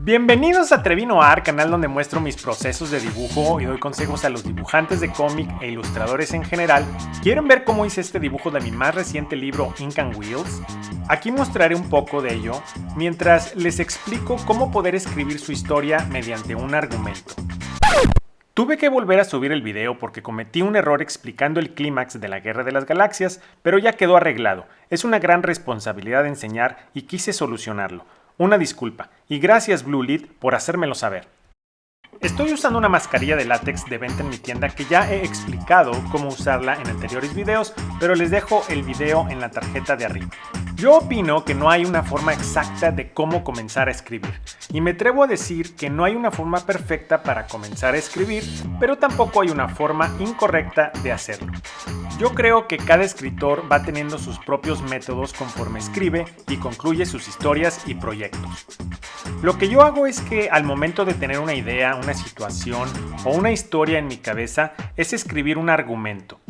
Bienvenidos a Trevinoar, canal donde muestro mis procesos de dibujo y doy consejos a los dibujantes de cómic e ilustradores en general. ¿Quieren ver cómo hice este dibujo de mi más reciente libro Ink and Wheels? Aquí mostraré un poco de ello, mientras les explico cómo poder escribir su historia mediante un argumento. Tuve que volver a subir el video porque cometí un error explicando el clímax de la Guerra de las Galaxias, pero ya quedó arreglado. Es una gran responsabilidad enseñar y quise solucionarlo. Una disculpa, y gracias Bluelit por hacérmelo saber. Estoy usando una mascarilla de látex de venta en mi tienda que ya he explicado cómo usarla en anteriores videos, pero les dejo el video en la tarjeta de arriba. Yo opino que no hay una forma exacta de cómo comenzar a escribir, y me atrevo a decir que no hay una forma perfecta para comenzar a escribir, pero tampoco hay una forma incorrecta de hacerlo. Yo creo que cada escritor va teniendo sus propios métodos conforme escribe y concluye sus historias y proyectos. Lo que yo hago es que al momento de tener una idea, una situación o una historia en mi cabeza es escribir un argumento.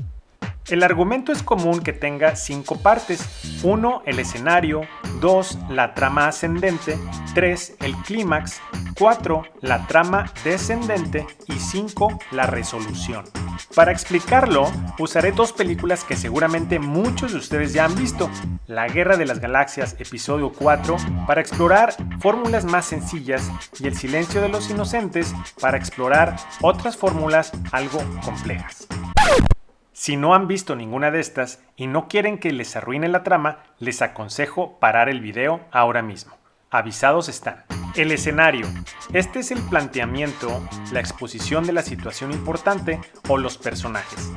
El argumento es común que tenga 5 partes: 1. El escenario, 2. La trama ascendente, 3. El clímax, 4. La trama descendente y 5. La resolución. Para explicarlo, usaré 2 películas que seguramente muchos de ustedes ya han visto: La Guerra de las Galaxias, episodio 4, para explorar fórmulas más sencillas, y El Silencio de los Inocentes, para explorar otras fórmulas algo complejas. Si no han visto ninguna de estas y no quieren que les arruine la trama, les aconsejo parar el video ahora mismo. Avisados están. El escenario. Este es el planteamiento, la exposición de la situación importante o los personajes.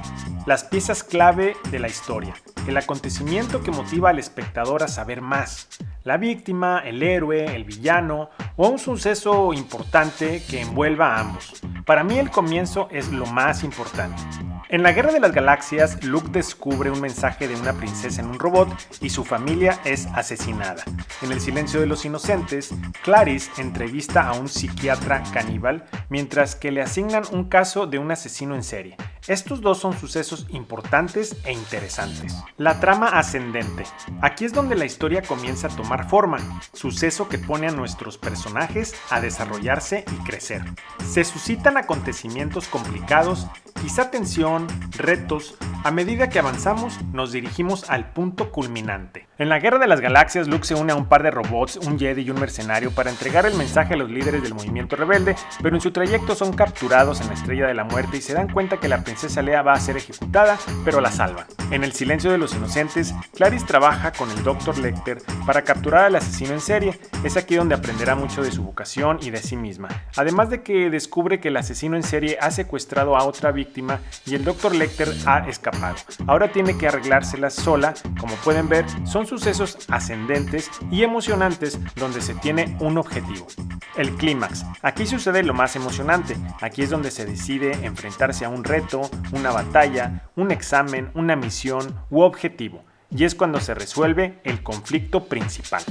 Las piezas clave de la historia. El acontecimiento que motiva al espectador a saber más. La víctima, el héroe, el villano o un suceso importante que envuelva a ambos. Para mí el comienzo es lo más importante. En la Guerra de las Galaxias, Luke descubre un mensaje de una princesa en un robot y su familia es asesinada. En El Silencio de los Inocentes, Clarice entrevista a un psiquiatra caníbal mientras que le asignan un caso de un asesino en serie. Estos dos son sucesos importantes e interesantes. La trama ascendente. Aquí es donde la historia comienza a tomar forma, suceso que pone a nuestros personajes a desarrollarse y crecer. Se suscitan acontecimientos complicados, quizá tensión, retos. A medida que avanzamos, nos dirigimos al punto culminante. En la Guerra de las Galaxias, Luke se une a un par de robots, un Jedi y un mercenario para entregar el mensaje a los líderes del movimiento rebelde, pero en su trayecto son capturados en la Estrella de la Muerte y se dan cuenta que la princesa Leia va a ser ejecutada, pero la salvan. En El Silencio de los Inocentes, Clarice trabaja con el Dr. Lecter para capturar al asesino en serie. Es aquí donde aprenderá mucho de su vocación y de sí misma, además de que descubre que el asesino en serie ha secuestrado a otra víctima y el Dr. Lecter ha escapado. Ahora tiene que arreglárselas sola. Como pueden ver, son sucesos ascendentes y emocionantes donde se tiene un objetivo. El clímax. Aquí sucede lo más emocionante. Aquí es donde se decide enfrentarse a un reto, una batalla, un examen, una misión u objetivo. Y es cuando se resuelve el conflicto principal.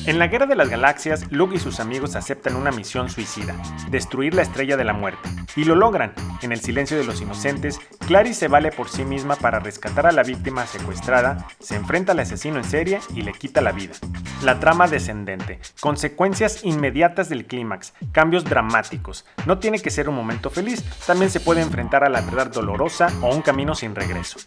En la Guerra de las Galaxias, Luke y sus amigos aceptan una misión suicida: destruir la Estrella de la Muerte. Y lo logran. En El Silencio de los Inocentes, Clarice se vale por sí misma para rescatar a la víctima secuestrada, se enfrenta al asesino en serie y le quita la vida. La trama descendente. Consecuencias inmediatas del clímax. Cambios dramáticos. No tiene que ser un momento feliz, también se puede enfrentar a la verdad dolorosa o un camino sin regreso.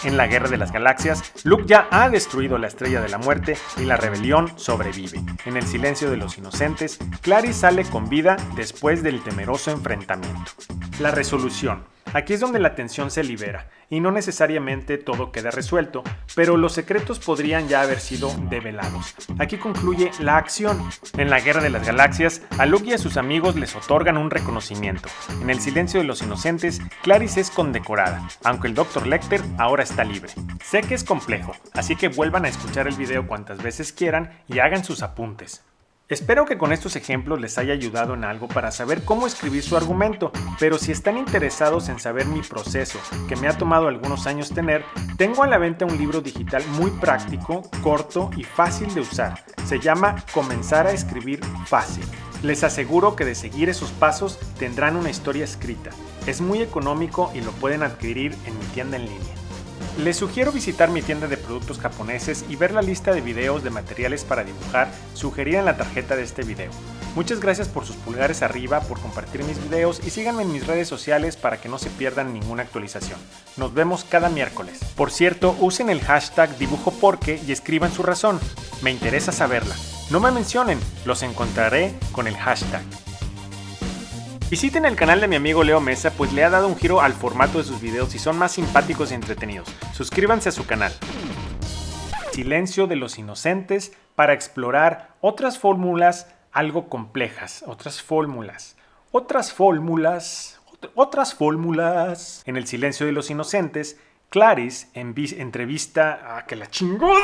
En la Guerra de las Galaxias, Luke ya ha destruido la Estrella de la Muerte y la rebelión sobrevive. En El Silencio de los Inocentes, Clarice sale con vida después del temeroso enfrentamiento. La resolución. Aquí es donde la tensión se libera, y no necesariamente todo queda resuelto, pero los secretos podrían ya haber sido develados. Aquí concluye la acción. En la Guerra de las Galaxias, a Luke y a sus amigos les otorgan un reconocimiento. En El Silencio de los Inocentes, Clarice es condecorada, aunque el Dr. Lecter ahora está libre. Sé que es complejo, así que vuelvan a escuchar el video cuantas veces quieran y hagan sus apuntes. Espero que con estos ejemplos les haya ayudado en algo para saber cómo escribir su argumento, pero si están interesados en saber mi proceso, que me ha tomado algunos años tener, tengo a la venta un libro digital muy práctico, corto y fácil de usar. Se llama Comenzar a escribir fácil. Les aseguro que de seguir esos pasos tendrán una historia escrita. Es muy económico y lo pueden adquirir en mi tienda en línea. Les sugiero visitar mi tienda de productos japoneses y ver la lista de videos de materiales para dibujar sugerida en la tarjeta de este video. Muchas gracias por sus pulgares arriba, por compartir mis videos y síganme en mis redes sociales para que no se pierdan ninguna actualización. Nos vemos cada miércoles. Por cierto, usen el hashtag dibujoporqué y escriban su razón. Me interesa saberla. No me mencionen, los encontraré con el hashtag. Visiten el canal de mi amigo Leo Mesa, pues le ha dado un giro al formato de sus videos y son más simpáticos y entretenidos. Suscríbanse a su canal. Silencio de los inocentes para explorar otras fórmulas algo complejas, otras fórmulas. En el silencio de los inocentes, Clarice entrevista a que la chingón.